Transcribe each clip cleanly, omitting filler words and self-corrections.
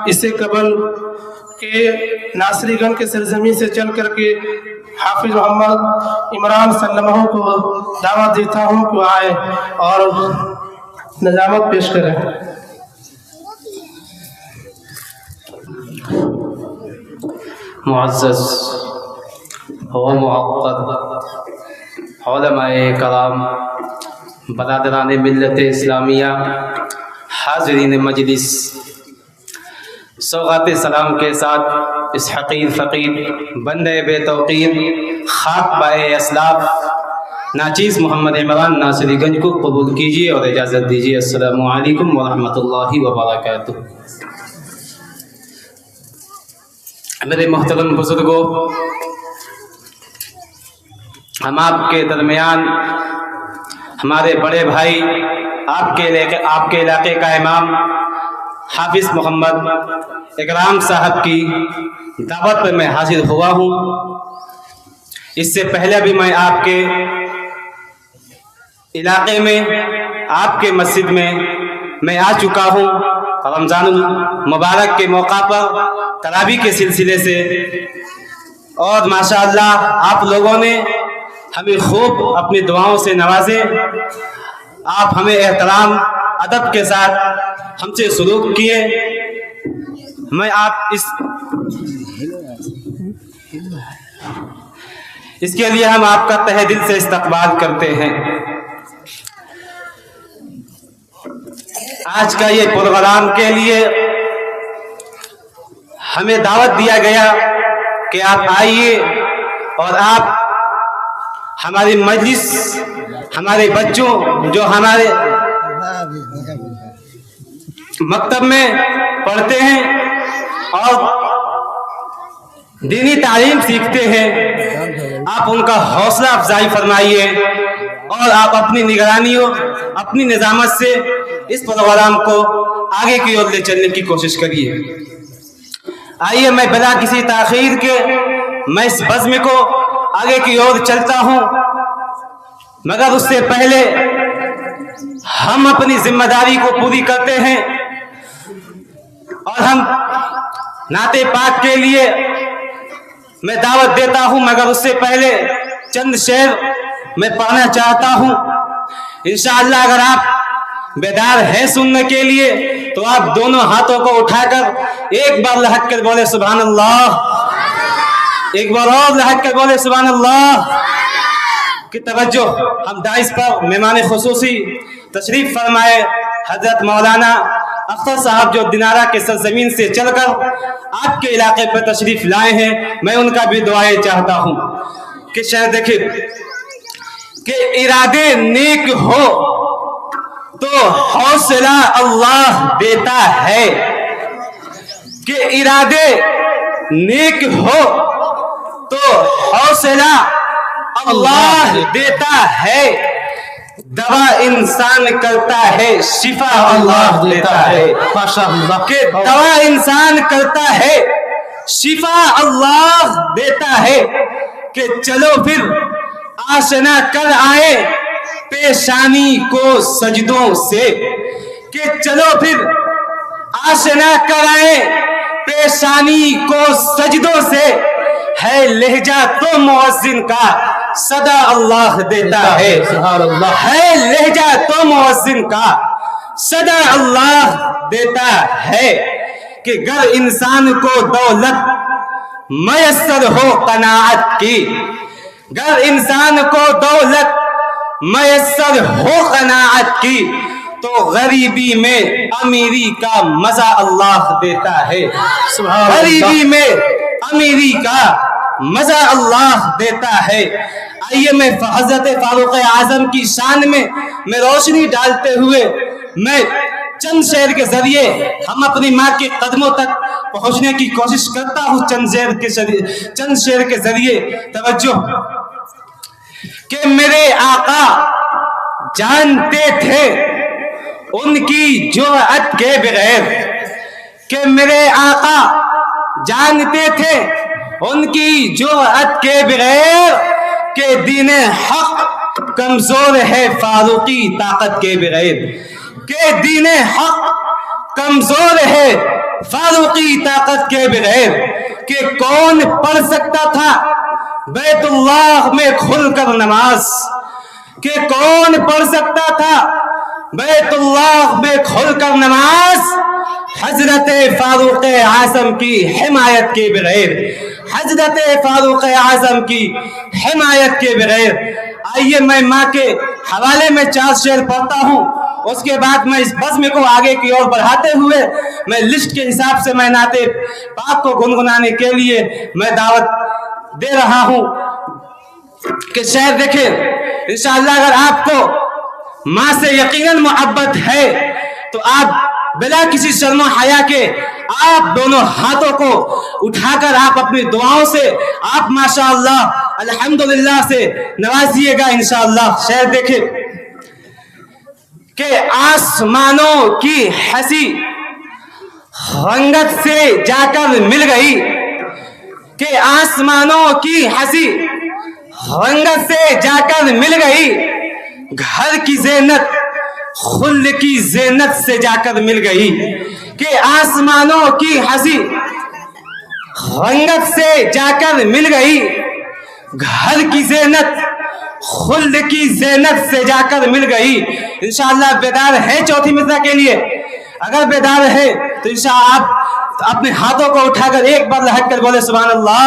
इससे कबल के नासरीगंज के सरजमी से चल करके हाफिज मोहम्मद इमरान सल्लल्लाहु को दावत देता हूँ कि आए और नजामत पेश करें। मुअज़्ज़ज़ व मुअक़्क़द उलमाए कराम, बरादरान मिल्लत इस्लामिया, हाज़रीन मजलिस, सौगात सलाम के साथ इस हक़ीर फ़क़ीर बंदे बेतौक़ीर खाक बाए असलाफ नाचीज़ मोहम्मद इमरान नासिरीगंज को कबूल कीजिए और इजाज़त दीजिए। अस्सलामु अलैकुम व रहमतुल्लाहि व बरकातुहू। मेरे मोहतरम बुजुर्गों, हम आपके दरमियान हमारे बड़े भाई आपके इलाके का इमाम हाफिज़ मोहम्मद इकराम साहब की दावत पर मैं हाजिर हुआ हूँ। इससे पहले भी मैं आपके इलाके में, आपके मस्जिद में मैं आ चुका हूँ। रमज़ानुल मुबारक के मौका पर तरावी के सिलसिले से, और माशाअल्लाह आप लोगों ने हमें खूब अपनी दुआओं से नवाजे। आप हमें एहतराम अदब के साथ हमसे सलूक किए। मैं आप इसके लिए हम आपका तहे दिल से इस्तकबाल करते हैं। आज का ये प्रोग्राम के लिए हमें दावत दिया गया कि आप आइए और आप हमारी मजलिस, हमारे बच्चों जो हमारे मकतब में पढ़ते हैं और दीनी तालीम सीखते हैं, आप उनका हौसला अफजाई फरमाइए और आप अपनी निगरानियों, अपनी निजामत से इस प्रोग्राम को आगे की ओर ले चलने की कोशिश करिए। आइए, मैं बिना किसी ताखीर के मैं इस बज़्म को आगे की ओर चलता हूँ, मगर उससे पहले हम अपनी जिम्मेदारी को पूरी करते हैं और हम नाते पाक के लिए मैं दावत देता हूँ। मगर उससे पहले चंद शेर मैं पढ़ना चाहता हूँ। इंशाअल्लाह अगर आप बेदार हैं सुनने के लिए तो आप दोनों हाथों को उठाकर एक बार लहक कर बोले सुभान अल्लाह, एक बार और लहक कर बोले सुभान अल्लाह। की तवज्जो हम दाइस पर मेहमान खुसूसी तशरीफ फरमाए हजरत मौलाना अख्तर साहब जो दिनारा के सरजमीन से चलकर आपके इलाके पर तशरीफ लाए हैं, मैं उनका भी दुआएं चाहता हूँ कि शायद देखिए कि इरादे नेक हो तो हौसला अल्लाह देता है, कि इरादे नेक हो तो हौसला अल्लाह देता है। दवा इंसान करता है, शिफा अल्लाह देता है। माशाअल्लाह, कि दवा इंसान करता है, शिफा अल्लाह देता है। कि चलो फिर आशना कर आए पेशानी को सजदों से, कि चलो फिर आशना कर आए पेशानी को सजदों से। है लहजा तो मुअज्जिन का सदा अल्लाह देता है, है लहजा तो मुअज्जिन का सदा अल्लाह देता है। कि गर इंसान को दौलत मयस्सर हो कनाअत की, गर इंसान को दौलत मयस्सर हो कनाअत की, तो गरीबी में अमीरी का मजा अल्लाह देता है। गरीबी में अमीरी का मजा अल्लाह देता है। आइए मैं हज़रत फारूक आज़म की शान में मैं रोशनी डालते हुए मैं चंद शेर के जरिए हम अपनी माँ के कदमों तक पहुंचने की कोशिश करता हूँ। चंद शेर के जरिए तवज्जो। कि मेरे आका जानते थे उनकी जुर्अत के बगैर, कि मेरे आका जानते थे उनकी जुर्अत के बगैर, के दीन हक कमजोर है फारूकी ताकत के बगैर, के दीन हक कमजोर है फारूकी ताकत के बगैर कि कौन पढ़ सकता था बैतुल्लाह में खुलकर नमाज, कि कौन पढ़ सकता था बैतुल्लाह में खुलकर नमाज हजरत फारूक आजम की हिमायत के बगैर, हजरत फारूक आजम की हिमायत के बगैर। आइए मैं माँ के हवाले में 4 शेर पढ़ता हूँ, उसके बाद मैं इस बज़्म को आगे की ओर बढ़ाते हुए मैं लिस्ट के हिसाब से मैं नाते पाक को गुनगुनाने के लिए मैं दावत दे रहा हूँ कि शेर देखें। इंशाअल्लाह अगर आपको माँ से यकीनन मोहब्बत है तो आप बिना किसी शर्म हया के आप दोनों हाथों को उठाकर आप अपनी दुआओं से आप माशाअल्लाह अल्हम्दुलिल्लाह से नवाजिएगा इंशाअल्लाह। शेर देखें कि आसमानों की हंसी रंगत से जाकर मिल गई, कि आसमानों की हंसी रंगत से जाकर मिल गई, घर की ज़ीनत खुल्द की ज़ीनत से जाकर मिल गई, कि आसमानों की हंसी रंगत से जाकर मिल गई, घर की ज़ीनत खुल्द की ज़ीनत से जाकर मिल गई। इंशाअल्लाह बेदार है चौथी मिसरा के लिए? अगर बेदार है तो इंशाअल्लाह आप अपने हाथों को उठाकर एक बार लहक कर बोले सुभान अल्लाह।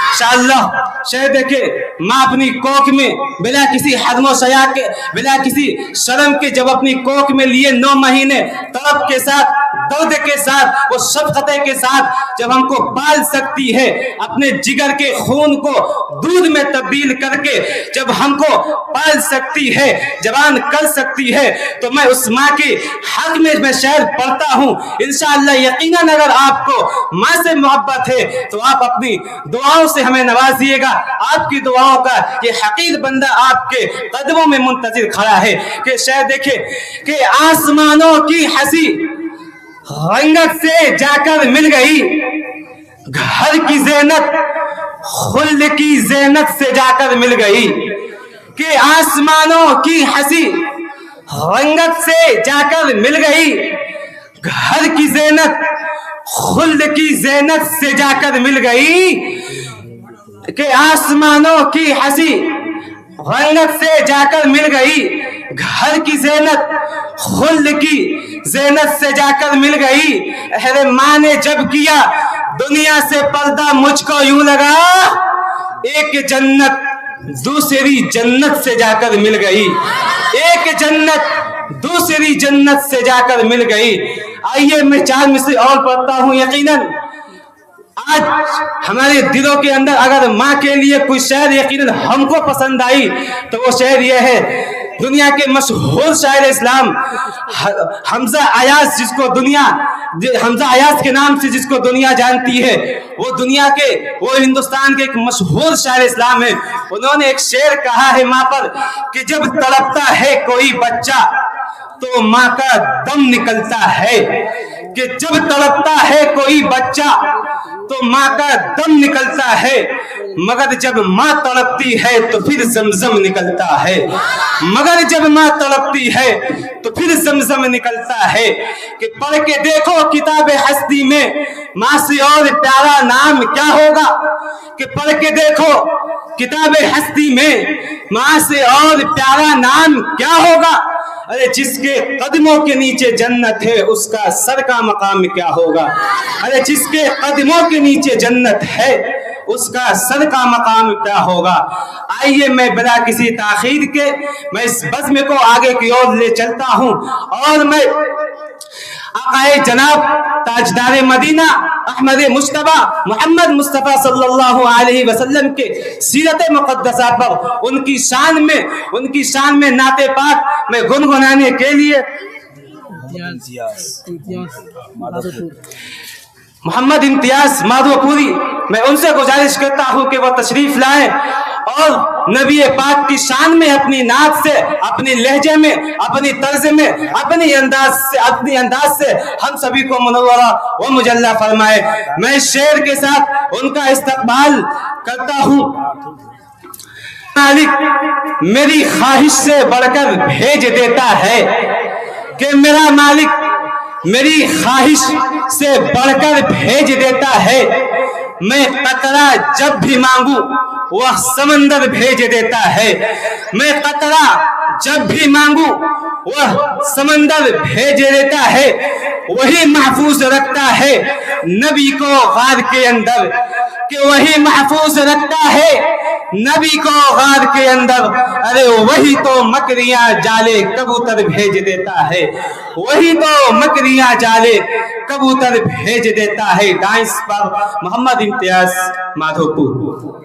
इंशाअल्लाह शेर देखे, माँ अपनी कोख में बिना किसी हदमो सया के, बिना किसी शर्म के जब अपनी कोख में लिए 9 महीने तड़प के साथ, दर्द के साथ, वो शफ़क़त के साथ जब हमको पाल सकती है, अपने जिगर के खून को दूध में तब्दील करके जब हमको पाल सकती है, जवान कर सकती है, तो मैं उस माँ के हक में मैं शेर पढ़ता हूँ। इंशाअल्लाह यकीनन अगर आपको माँ से मोहब्बत है तो आप अपनी दुआओं से हमें नवाजिएगा। आपकी दुआओं का ये हकीर बंदा आपके कदमों में मुंतजिर खड़ा है। कि शेर देखे कि आसमानों की हंसी रंगत से जाकर मिल गई, घर की ज़ीनत खुल्द की ज़ीनत से जाकर मिल गई, कि आसमानों की हंसी रंगत से जाकर मिल गई, घर की ज़ीनत खुल्द की ज़ीनत से जाकर मिल गई, कि आसमानों की हंसी रंगत से जाकर मिल गई, घर की ज़ीनत खुल्द की ज़ीनत से जाकर मिल गई। अहरे माँ ने जब किया दुनिया से पर्दा मुझको यूं लगा, एक जन्नत दूसरी जन्नत से जाकर मिल गई, एक जन्नत दूसरी जन्नत से जाकर मिल गई। आइए मैं 4 मिसरे और पढ़ता हूँ। यकीनन आज हमारे दिलों के अंदर अगर माँ के लिए कोई शेर यकीनन हमको पसंद आई तो वो शेर ये है, दुनिया के मशहूर शायर इस्लाम हमजा अयाज, जिसको दुनिया हमजा अयाज के नाम से जिसको दुनिया जानती है, वो हिंदुस्तान के एक मशहूर शायर इस्लाम है। उन्होंने एक शेर कहा है माँ पर कि जब तड़पता है कोई बच्चा तो माँ का दम निकलता है, कि जब तड़पता है कोई बच्चा तो माँ का दम निकलता है, मगर जब माँ तड़पती है तो फिर ज़मज़म निकलता है, मगर जब माँ तड़पती है तो फिर ज़मज़म निकलता है। कि पढ़ के देखो किताब हस्ती में माँ से और प्यारा नाम क्या होगा, कि पढ़ के देखो किताब हस्ती में माँ से और प्यारा नाम क्या होगा। अरे जिसके कदमों के नीचे जन्नत है उसका सर का मकाम क्या होगा, अरे जिसके कदमों के नीचे जन्नत है उसका सर का मकाम क्या होगा। आइए मैं बिना किसी ताखीर के मैं इस बज़्म को आगे की ओर ले चलता हूँ और मैं आक़ाए जनाब ताजदार मदीना अहमद मुश्तबा मोहम्मद मुस्तफ़ा सल्लल्लाहु अलैहि वसल्लम के सीरत मुक़द्दसा पर उनकी शान में नाते पाक में गुनगुनाने के लिए मोहम्मद इम्तियाज माधोपुरी मैं उनसे गुजारिश करता हूँ कि वह तशरीफ लाएं और नबी पाक की शान में अपनी नात से, अपनी लहजे में, अपनी तर्ज में, अपनी अंदाज से हम सभी को मुनव्वरा व मुजल्ला फरमाए। मैं शेर के साथ उनका इस्तकबाल करता हूँ। मालिक मेरी ख्वाहिश से बढ़कर भेज देता है, कि मेरा मालिक मेरी ख्वाहिश से बढ़कर भेज देता है। मैं कतरा जब भी मांगू वह समंदर भेज देता है। मैं कतरा जब भी मांगू वह समंदर भेज देता है। वही महफूज रखता है नबी को गार के अंदर, कि वही महफूज रखता है नबी को गार के अंदर। अरे वही तो मकरियां जाले कबूतर भेज देता है, वही तो मकरियां जाले कबूतर भेज देता है। डांस पर मोहम्मद इम्तियाज माधोपुर।